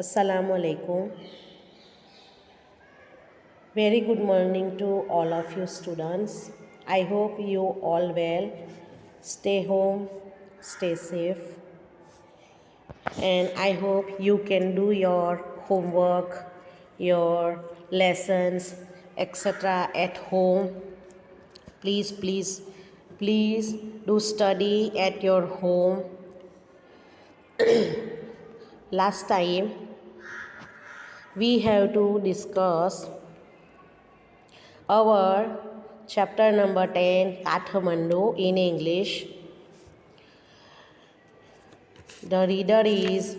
Assalamu alaikum. Very good morning to all of you students. I hope you all well. Stay home, stay safe, and I hope you can do your homework, your lessons, etc. at home. Please do study at your home. Last time we have to discuss our chapter number 10, Kathmandu, in English. The reader is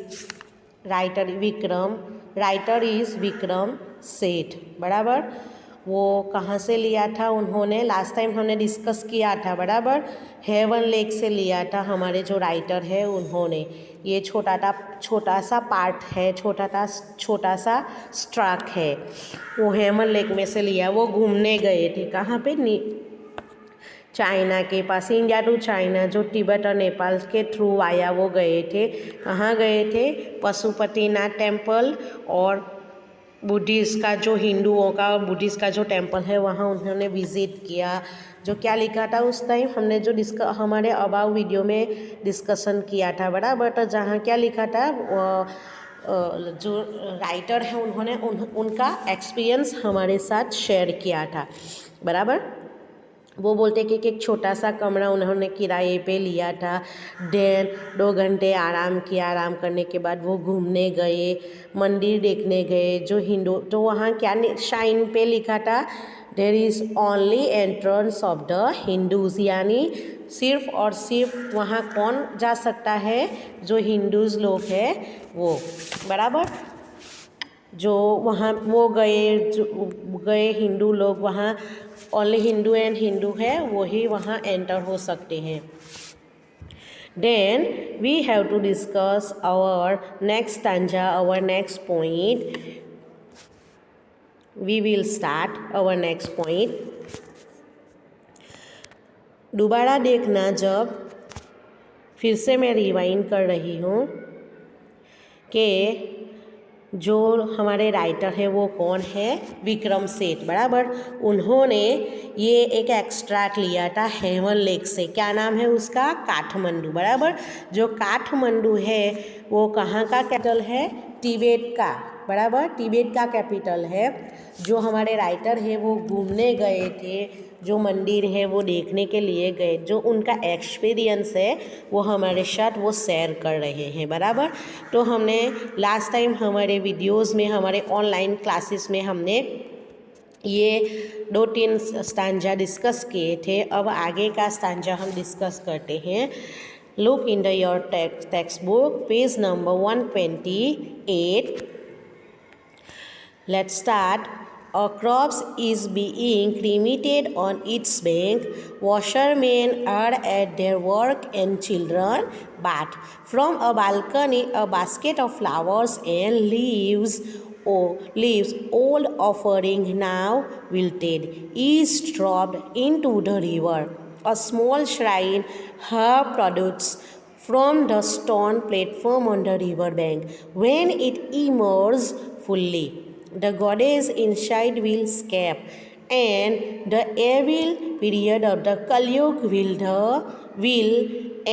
writer is Vikram Seth. बराबर, वो कहाँ से लिया था उन्होंने? Last time हमने discuss किया था, बराबर, हेवन लेक से लिया था हमारे जो राइटर है उन्होंने। ये छोटा सा पार्ट है, छोटा सा स्ट्रक है, वो हेवन लेक में से लिया। वो घूमने गए थे कहाँ पे? चाइना के पास, इंडिया टू चाइना, जो तिब्बत और नेपाल के थ्रू आया, वो गए थे। कहाँ गए थे? पशुपतिनाथ टेम्पल और बुद्धिस्ट का, जो हिंदुओं का बुद्धिस्ट का जो टेम्पल है, वहाँ उन्होंने विज़िट किया। जो क्या लिखा था उस टाइम हमने जो हमारे अबाउ वीडियो में डिस्कशन किया था, बराबर। तो जहाँ क्या लिखा था, जो राइटर है उन्होंने उनका एक्सपीरियंस हमारे साथ शेयर किया था, बराबर। वो बोलते कि एक छोटा सा कमरा उन्होंने किराए पे लिया था। 2 घंटे आराम किया। आराम करने के बाद वो घूमने गए, मंदिर देखने गए जो हिंदू। तो वहाँ क्या साइन पे लिखा था? There is only entrance of the Hindus, यानी सिर्फ और सिर्फ वहाँ कौन जा सकता है? जो हिंदूज़ लोग हैं वो, बराबर। जो वहाँ वो गए हिंदू लोग, वहाँ ओनली हिंदू एंड हिंदू है, वही वहाँ एंटर हो सकते हैं। Then we have to discuss our next stanza, our next point. We will start our next point. दोबारा देखना, जब फिर से मैं रिवाइंड कर रही हूँ कि जो हमारे राइटर है वो कौन है? विक्रम सेठ, बराबर। उन्होंने ये एक एक्सट्रैक्ट लिया था हेवन लेक से। क्या नाम है उसका? काठमांडू, बराबर। जो काठमांडू है वो कहाँ का कैपिटल है? तिब्बत का, बराबर, तिब्बत का कैपिटल है। जो हमारे राइटर है वो घूमने गए थे, जो मंदिर है वो देखने के लिए गए, जो उनका एक्सपीरियंस है वो हमारे साथ वो शेयर कर रहे हैं, बराबर। तो हमने लास्ट टाइम हमारे वीडियोस में, हमारे ऑनलाइन क्लासेस में हमने ये 2-3 स्टांजा डिस्कस किए थे। अब आगे का स्टांजा हम डिस्कस करते हैं। Look in the your text book, page number 128. Let's start. A corpse is being cremated on its bank. Washermen are at their work and children bat. From a balcony, a basket of flowers and leaves, old offering now wilted, is dropped into the river. A small shrine, herb products from the stone platform on the river bank. When it emerges fully, the goddess inside will escape, and the evil period of the Kalyug will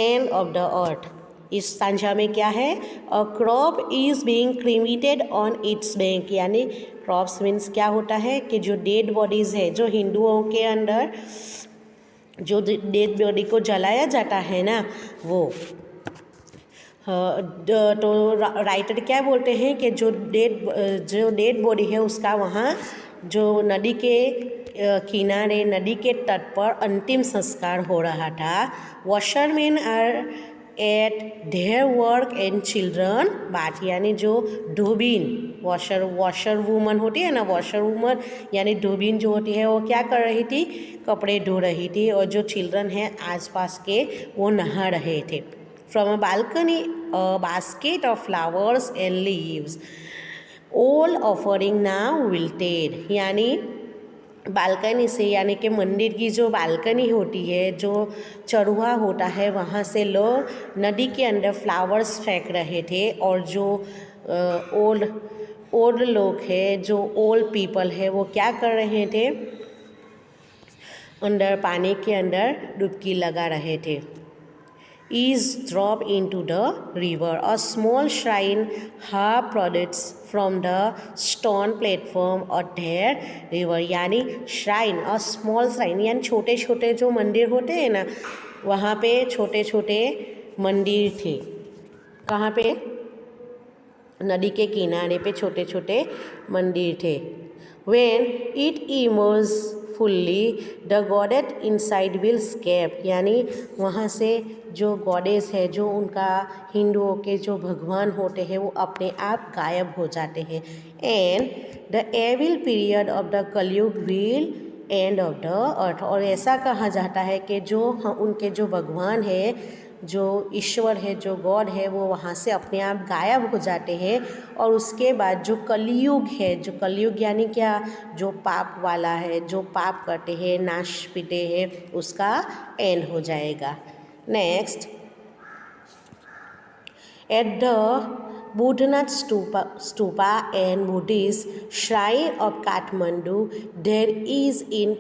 end of the earth. इस सांझा में क्या है? A crop is being cremated on it's bank, यानी crops means क्या होता है कि जो डेड बॉडीज़ है, जो हिंदुओं के अंदर जो डेड बॉडी को जलाया जाता है ना, वो तो राइटर क्या बोलते हैं कि जो डेड बॉडी है उसका वहाँ जो नदी के किनारे, नदी के तट पर अंतिम संस्कार हो रहा था। Washerman are at their work and children bathe, यानी जो धोबीन, वॉशर वूमन होती है ना, वॉशर वूमन यानी धोबीन जो होती है वो क्या कर रही थी? कपड़े धो रही थी, और जो चिल्ड्रन हैं आसपास के वो नहा रहे थे। From a balcony, a basket of flowers and leaves, all offering now wilted, यानी बालकनी से, यानी कि मंदिर की जो बालकनी होती है, जो चढ़ुआ होता है, वहाँ से लोग नदी के अंदर फ्लावर्स फेंक रहे थे, और जो ओल्ड ओल्ड लोग हैं, जो ओल्ड पीपल है, वो क्या कर रहे थे, अंदर पानी के अंदर डुबकी लगा रहे थे। is dropped into the river. A small shrine half products from the stone platform or their river. यानी shrine, a small shrine यानी छोटे छोटे जो मंदिर होते हैं ना, वहाँ पे छोटे छोटे मंदिर थे। कहाँ पे? नदी के किनारे पे छोटे छोटे मंदिर थे। When it emerges fully, the goddess inside will escape. यानी वहाँ से जो गॉडेस है, जो उनका हिंदुओं के जो भगवान होते हैं, वो अपने आप गायब हो जाते हैं। And the evil period of the Kalyug will end of the earth. और ऐसा कहा जाता है कि जो उनके जो भगवान है, जो ईश्वर है, जो गॉड है, वो वहाँ से अपने आप गायब हो जाते हैं। और उसके बाद जो कलयुग है, जो कलयुग यानी क्या, जो पाप वाला है, जो पाप करते हैं, नाश पीते हैं, उसका एंड हो जाएगा। Next, at the Buddhanath stupa and Buddhist shrine of Kathmandu, there is in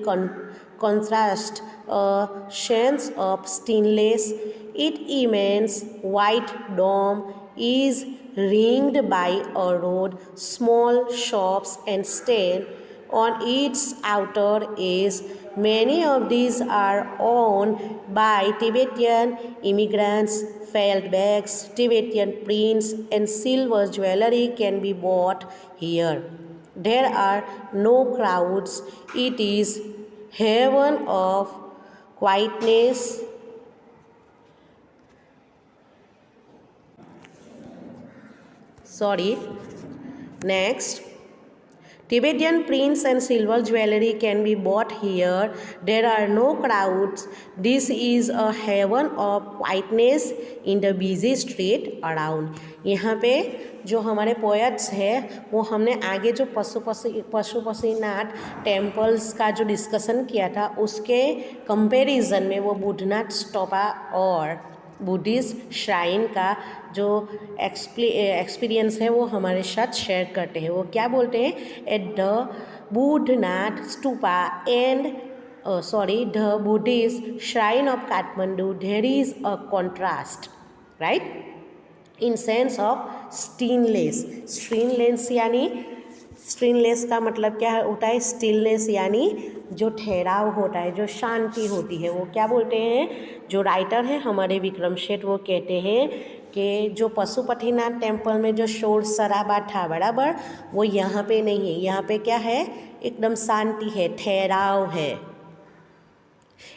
contrast a sense of stillness. Its immense white dome is ringed by a road, small shops and stand on its outer edge. Many of these are owned by Tibetan immigrants. Felt bags, Tibetan prints and silver jewelry can be bought here. There are no crowds. It is heaven of quietness. Next, Tibetan prints and silver jewelry can be bought here. There are no crowds. This is a heaven of quietness in the busy street around. यहाँ पे जो हमारे poets है, वो हमने आगे जो Pashupatinath temples का जो डिस्कशन किया था, उसके कंपैरिजन में वो बुद्धनाथ स्तूपा और बुद्धिस्ट श्राइन का जो एक्सपीरियंस है, वो हमारे साथ शेयर करते हैं। वो क्या बोलते हैं? At the Boudhanath stupa and the Buddhist shrine of Kathmandu there is a contrast, right, in sense of stillness. Stillness यानी, स्टिलनेस का मतलब क्या होता है? स्टिलनेस यानी जो ठहराव होता है, जो शांति होती है। वो क्या बोलते हैं, जो राइटर है हमारे विक्रम सेठ, वो कहते हैं कि जो पशुपतिनाथ टेम्पल में जो शोर शराबा था, बराबर, वो यहाँ पे नहीं है। यहाँ पे क्या है? एकदम शांति है, ठहराव है।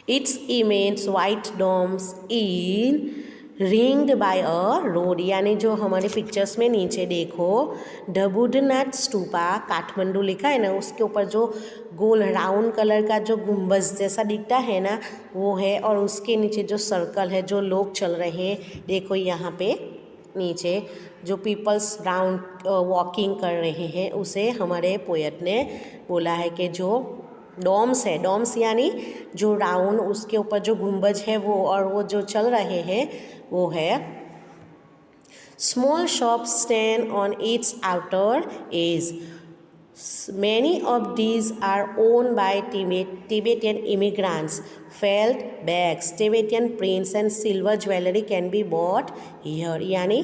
It's immense white domes in ringed by a road, यानी जो हमारे पिक्चर्स में नीचे देखो, द बुद्धनाथ स्तूपा काठमांडू लिखा है ना, उसके ऊपर जो गोल राउंड कलर का जो गुंबज जैसा दिखता है ना, वो है। और उसके नीचे जो सर्कल है, जो लोग चल रहे हैं, देखो यहाँ पे नीचे जो पीपल्स राउंड वॉकिंग कर रहे हैं, उसे हमारे पोएट ने बोला है कि जो डोम्स है, डोम्स यानी जो राउंड, उसके ऊपर जो गुंबज है वो, और वो जो चल रहे हैं, वो है। Small shop stand on it's outer as. Many of these are owned by Tibetan immigrants. Felt bags, Tibetan prints and silver jewelry can be bought here. यानी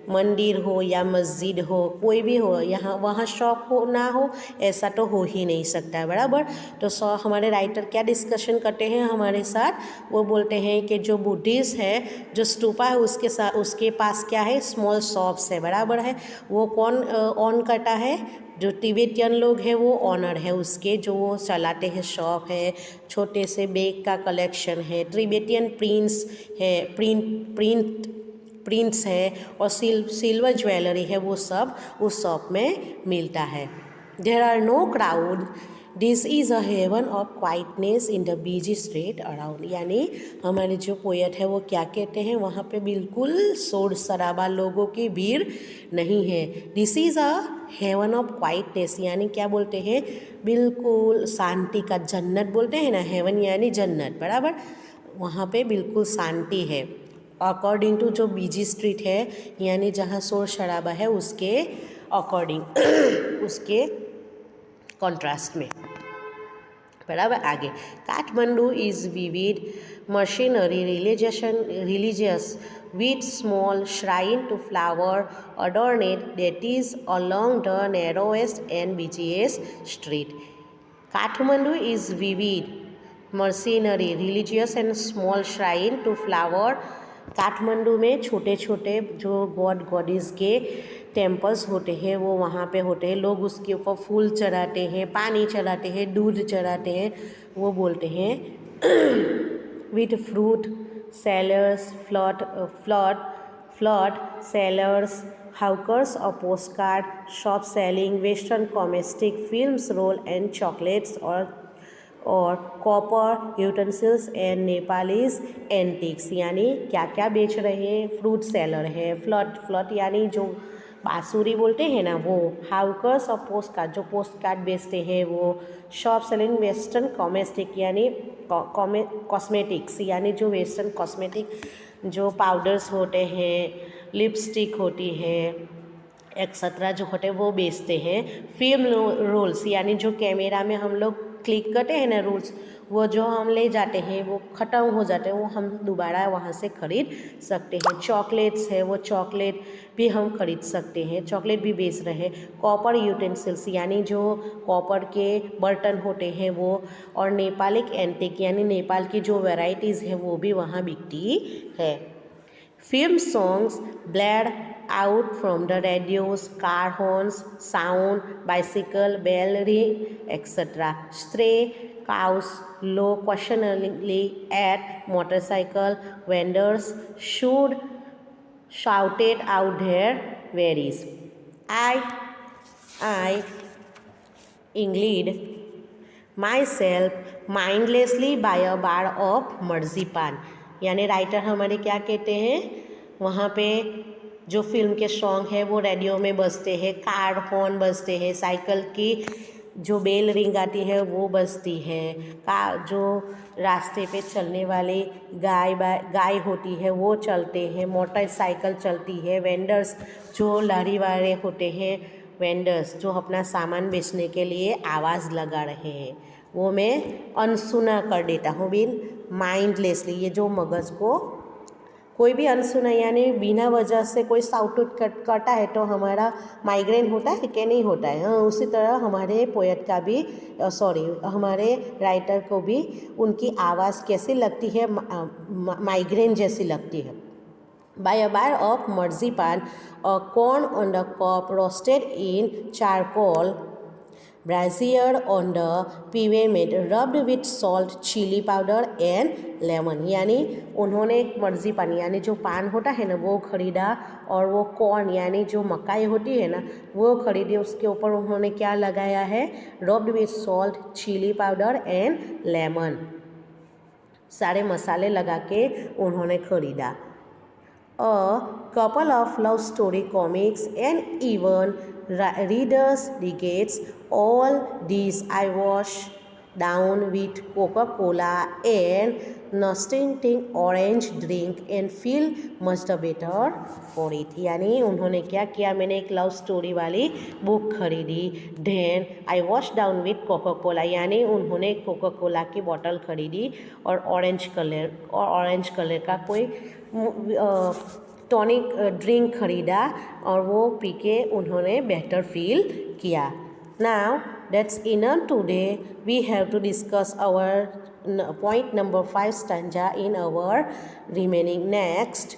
मंदिर हो या मस्जिद हो, कोई भी हो, यहाँ वहाँ शॉप हो ना हो, ऐसा तो हो ही नहीं सकता है, बराबर। तो हमारे राइटर क्या डिस्कशन करते हैं हमारे साथ? वो बोलते हैं कि जो बुद्धिस्ट है, जो स्तूपा है, उसके साथ उसके पास क्या है? स्मॉल शॉप्स है, बराबर है। वो कौन ऑन करता है? जो टिबेटियन लोग हैं, वो ऑनर है उसके, जो वो चलाते हैं शॉप है, छोटे से बैग का कलेक्शन है, टिबेटियन प्रिंट्स है, और सिल्वर ज्वेलरी है, वो सब उस शॉप में मिलता है। There are no crowd, this is a haven of quietness in the busy street around. यानी हमारे जो पोएट है वो क्या कहते हैं? वहाँ पे बिल्कुल शोर शराबा, लोगों की भीड़ नहीं है। This is a haven of quietness, यानी क्या बोलते हैं? बिल्कुल शांति का, जन्नत बोलते हैं ना, हेवन यानी जन्नत, बराबर। वहाँ पे बिल्कुल शांति है। अकॉर्डिंग टू जो बीजी स्ट्रीट है यानी जहाँ शोर शराबा है उसके अकॉर्डिंग उसके कॉन्ट्रास्ट में। बराबर। आगे, Kathmandu is vivid machinery religious with small shrine to flower adorned deities along the narrowest and busiest street. Kathmandu is vivid, mercenary, religious and small shrine to flower. Kathmandu में छोटे छोटे जो गॉड गॉडेस के temples होते हैं वो वहाँ पे होते हैं। लोग उसके ऊपर फूल चढ़ाते हैं, पानी चढ़ाते हैं, दूध चढ़ाते हैं। वो बोलते हैं with fruit sellers, flood sellers, hawkers of postcard, shop selling western cosmetic, films roll and chocolates और copper utensils and Nepalese antics. यानी क्या क्या बेच रहे हैं? फ्रूट सेलर है, फ्लॉट यानी जो बांसुरी बोलते हैं ना वो, हाउकर्स और पोस्ट कार्ड जो पोस्ट कार्ड बेचते हैं वो, शॉप सेलिंग वेस्टर्न कॉस्मेटिक यानी कॉस्मेटिक्स यानी जो वेस्टर्न कॉस्मेटिक जो पाउडर्स होते हैं, लिपस्टिक होती है एक्सेट्रा जो होते हैं वो बेचते हैं। फिल्म रोल्स यानी जो कैमरा में हम लोग क्लिक करते हैं ना रोल्स, वो जो हम ले जाते हैं वो ख़त्म हो जाते हैं, वो हम दोबारा वहाँ से ख़रीद सकते हैं। चॉकलेट्स है, वो चॉकलेट भी हम खरीद सकते हैं, चॉकलेट भी बेच रहे हैं। कॉपर यूटेंसिल्स यानी जो कॉपर के बर्तन होते हैं वो, और नेपालिक एंटिक यानी नेपाल की जो वैरायटीज़ है वो भी वहाँ बिकती है। Film songs blade out from the radios, car horns, sound, bicycle, bell ring, etc. Stray cows low questioningly at motorcycle vendors should shouted out their varies. I ingleed myself mindlessly by a bar of marzipan. यानी writer हमारे क्या कहते हैं, वहाँ पे जो film के song है वो रेडियो में बजते हैं, कार हॉर्न बजते हैं, साइकिल की जो बेल रिंग आती है वो बजती है, जो रास्ते पे चलने वाली गाय होती है वो चलते हैं, मोटरसाइकिल चलती है, वेंडर्स जो लारी वाले होते हैं, वेंडर्स जो अपना सामान बेचने के लिए आवाज़ लगा रहे हैं, वो मैं अनसुना कर देता हूँ बिन माइंडलेसली। ये जो मगज़ को कोई भी अनसुना यानी बिना वजह से कोई साउट करता है तो हमारा माइग्रेन होता है कि नहीं होता है। हाँ, उसी तरह हमारे पोएट का भी हमारे राइटर को भी उनकी आवाज़ कैसी लगती है, माइग्रेन जैसी लगती है। By a bar of marzipan, a corn on the cob roasted in charcoal, brazier on the pavement, rubbed with salt, chili powder and lemon। यानी उन्होंने एक मर्जीपान यानी जो पान होता है ना वो खरीदा, और वो कॉर्न यानी जो मकाई होती है ना वो खरीदी, उसके ऊपर उन्होंने क्या लगाया है, rubbed with salt, chili powder and lemon, सारे मसाले लगा के उन्होंने खरीदा। A couple of love story comics and even Reader's Digest, all these I wash down with Coca-Cola and nostalgic orange drink and feel much better for it। यानी उन्होंने क्या किया, मैंने एक लव स्टोरी वाली बुक खरीदी, then I wash down with Coca Cola यानी उन्होंने कोका कोला की बोतल खरीदी और ऑरेंज कलर का कोई टॉनिक ड्रिंक खरीदा और वो पी के उन्होंने बेहतर फील किया। Now that's enough today, we have to discuss our point number 5 stanza in our remaining next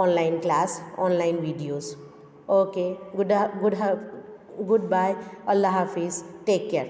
online class, online videos. Okay, goodbye, Allah Hafiz, take care.